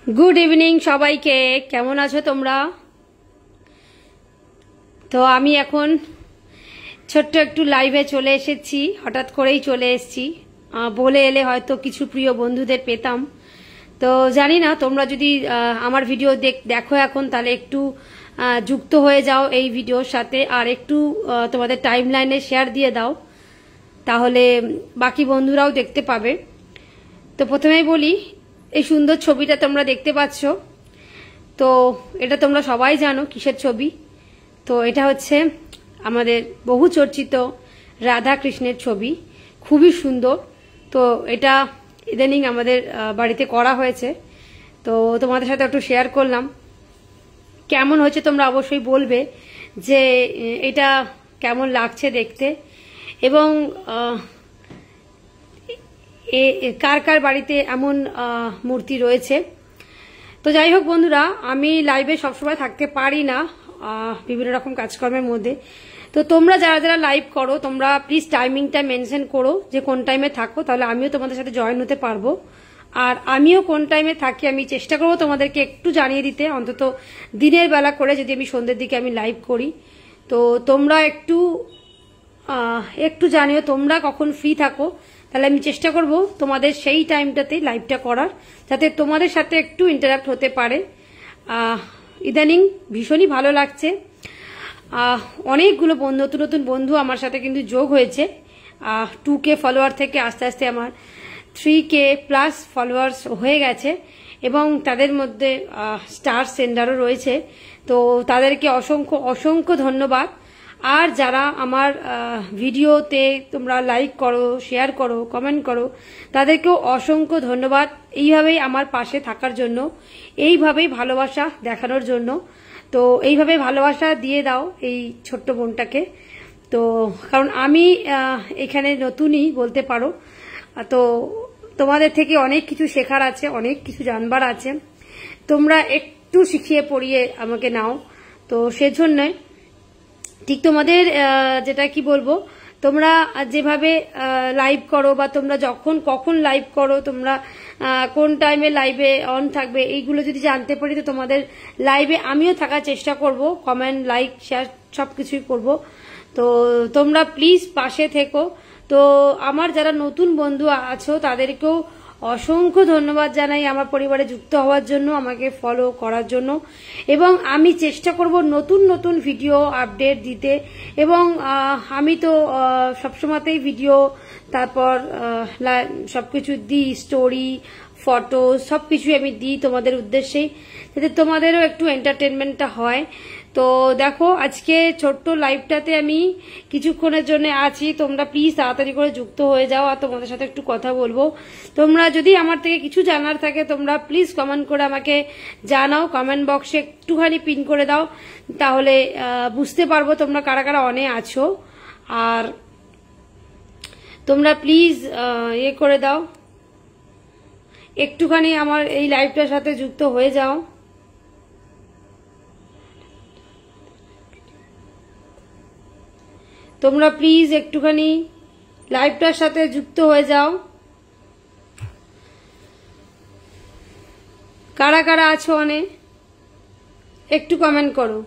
Good evening सबाइके केमन आछो तोमरा। तो आमी एखन छोट्ट एकटू लाइवे चले एसेछि, हठात् करेई चले एसेछि। बोले एले हयतो किछु प्रिय बंधुदेर पेताम। तो जानी ना तोमरा जदि आमार भिडियो देखो एखन ताहले एकटू जुक्त हये जाओ एई भिडियोर साथे आर एकटू तोमादेर टाइमलाइने शेयर दिये दाओ, ताहले बाकी बंधुराओ देखते पाबे। तो प्रथमेई बोली এই সুন্দর ছবিটা তোমরা দেখতে পাচ্ছ, তো এটা তোমরা সবাই জানো কিসের ছবি। তো এটা হচ্ছে আমাদের বহু চর্চিত রাধা কৃষ্ণের ছবি, খুবই সুন্দর। তো এটা ইদানিং আমাদের বাড়িতে করা হয়েছে, তো তোমাদের সাথে একটু শেয়ার করলাম। কেমন হয়েছে তোমরা অবশ্যই বলবে যে এটা কেমন লাগছে দেখতে, এবং কার কার বাড়িতে এমন মূর্তি রয়েছে। তো যাই হোক বন্ধুরা, আমি লাইভে সবসময় থাকতে পারি না বিভিন্ন রকম কাজকর্মের মধ্যে। তো তোমরা যারা যারা লাইভ করো তোমরা প্লিজ টাইমিংটা মেনশন করো যে কোন টাইমে থাকো, তাহলে আমিও তোমাদের সাথে জয়েন হতে পারবো। আর আমিও কোন টাইমে থাকি আমি চেষ্টা করবো তোমাদেরকে একটু জানিয়ে দিতে, অন্তত দিনের বেলা করে যদি আমি সন্ধ্যের দিকে আমি লাইভ করি। তো তোমরা একটু জানিও তোমরা কখন ফ্রি থাকো, তাহলে আমি চেষ্টা করব তোমাদের সেই টাইমটাতে লাইভটা করার, যাতে তোমাদের সাথে একটু ইন্টারাক্ট হতে পারে। ইদানিং ভীষণই ভালো লাগছে, অনেকগুলো নতুন নতুন বন্ধু আমার সাথে কিন্তু যোগ হয়েছে। 2K ফলোয়ার থেকে আস্তে আস্তে আমার 3K প্লাস ফলোয়ার্স হয়ে গেছে, এবং তাদের মধ্যে স্টার সেন্ডারও রয়েছে। তো তাদেরকে অসংখ্য অসংখ্য ধন্যবাদ। আর যারা আমার ভিডিওতে তোমরা লাইক করো, শেয়ার করো, কমেন্ট করো, তাদেরকেও অসংখ্য ধন্যবাদ এইভাবেই আমার পাশে থাকার জন্য, এইভাবেই ভালোবাসা দেখানোর জন্য। তো এইভাবে ভালোবাসা দিয়ে দাও এই ছোট্ট বোনটাকে। তো কারণ আমি এখানে নতুনই বলতে পারো, তো তোমাদের থেকে অনেক কিছু শেখার আছে, অনেক কিছু জানবার আছে। তোমরা একটু শিখিয়ে পড়িয়ে আমাকে নাও। তো সেজন্য ঠিক তোমাদের যেটা কি বলবো, তোমরা যেভাবে লাইভ করো বা তোমরা যখন কখন লাইভ করো, তোমরা কোন টাইমে লাইভে অন থাকবে, এইগুলো যদি জানতে পারি তো তোমাদের লাইভে আমিও থাকার চেষ্টা করব, কমেন্ট লাইক শেয়ার সবকিছুই করব। তো তোমরা প্লিজ পাশে থেকো। তো আমার যারা নতুন বন্ধু আছো তাদেরকেও অসংখ্য ধন্যবাদ জানাই আমার পরিবারে যুক্ত হওয়ার জন্য, আমাকে ফলো করার জন্য, এবং আমি চেষ্টা করব নতুন নতুন ভিডিও আপডেট দিতে। এবং আমি তো সবসময়তেই ভিডিও, তারপর সবকিছু দিই, স্টোরি, ফটো সবকিছু আমি দিই তোমাদের উদ্দেশ্যেই, যাতে তোমাদেরও একটু এন্টারটেনমেন্টটা হয়। তো দেখো আজকে ছোট্ট লাইভটাতে আমি কিছুক্ষণের জন্য আছি, তোমরা প্লিজ তাড়াতাড়ি করে যুক্ত হয়ে যাও আর তোমাদের সাথে একটু কথা বলবো। তোমরা যদি আমার থেকে কিছু জানার থাকে তোমরা প্লিজ কমেন্ট করে আমাকে জানাও, কমেন্ট বক্সে একটুখানি পিন করে দাও, তাহলে বুঝতে পারবো তোমরা কারা কারা অনে আছো। আর তোমরা প্লিজ করে দাও, একটুখানি আমার এই লাইভটার সাথে যুক্ত হয়ে যাও। তোমরা প্লিজ একটুখানি লাইভটার সাথে যুক্ত হয়ে যাও। কারা কারা আছো অনেক একটু কমেন্ট করো।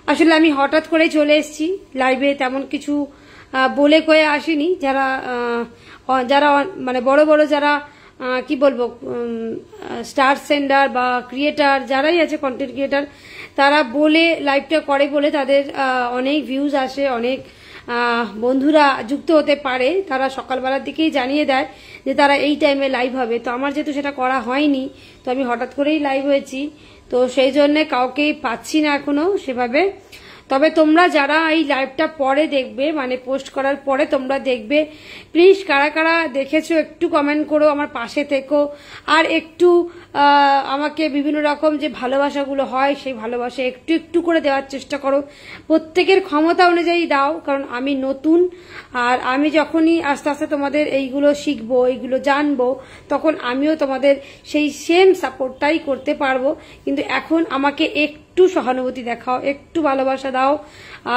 আসলে আমি হঠাৎ করে চলে এসেছি লাইভে, তেমন কিছু বলে কয়ে আসিনি। যারা যারা মানে বড় বড় যারা কি বলবো স্টার সেন্ডার বা ক্রিয়েটার যারাই আছে, কন্টেন্ট ক্রিয়েটার, তারা বলে লাইভটা করে বলে তাদের অনেক ভিউজ আসে, অনেক বন্ধুরা যুক্ত হতে পারে। তারা সকালবেলার দিকেই জানিয়ে দেয় যে তারা এই টাইমে লাইভ হবে। তো আমার যেহেতু সেটা করা হয়নি, তো আমি হঠাৎ করেই লাইভ হয়েছি, তো সেই জন্যে কাউকেই পাচ্ছি না এখনো সেভাবে। তবে তোমরা যারা এই লাইভটা পরে দেখবে, মানে পোস্ট করার পরে তোমরা দেখবে, প্লিজ কারা কারা দেখেছো একটু কমেন্ট করো, আমার পাশে থেকো, আর একটু আমাকে বিভিন্ন রকম যে ভালোবাসাগুলো হয় সেই ভালোবাসা একটু একটু করে দেওয়ার চেষ্টা করো। প্রত্যেকের ক্ষমতা অনুযায়ী দাও, কারণ আমি নতুন, আর আমি যখনই আস্তে আস্তে তোমাদের এইগুলো শিখবো, এইগুলো জানবো, তখন আমিও তোমাদের সেই সেম সাপোর্টটাই করতে পারবো। কিন্তু এখন আমাকে একটু সহানুভূতি দেখাও, একটু ভালোবাসা দাও,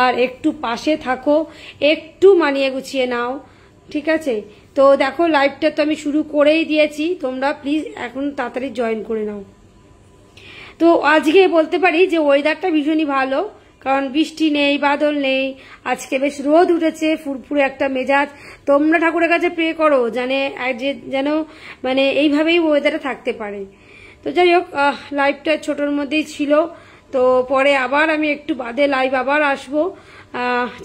আর একটু পাশে থাকো, একটু মানিয়ে গুছিয়ে নাও, ঠিক আছে? তো দেখো লাইভটা তো আমি শুরু করেই দিয়েছি, তোমরা প্লিজ এখন তাড়াতাড়ি জয়েন করে নাও। তো আজকে বলতে পারি যে ওয়েদারটা ভীষণই ভালো, কারণ বৃষ্টি নেই, বাদল নেই, আজকে বেশ রোদ উঠেছে, ফুরফুরে একটা মেজাজ। তোমরা ঠাকুরের কাছে প্রে করো যেন মানে এইভাবেই ওয়েদারটা থাকতে পারে। তো যাই হোক, লাইভটা ছোটোর মধ্যেই ছিল, তো পরে আবার আমি একটু বাদে লাইভ আবার আসবো।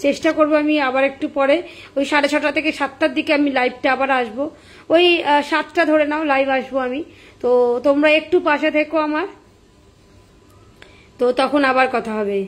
চেষ্টা করবো আমি আবার একটু পরে ওই 6:30 থেকে 7টার দিকে আমি লাইভটা আবার আসবো। ওই 7টা ধরে নাও লাইভ আসবো আমি। তো তোমরা একটু পাশে থেকো আমার, তো তখন আবার কথা হবে।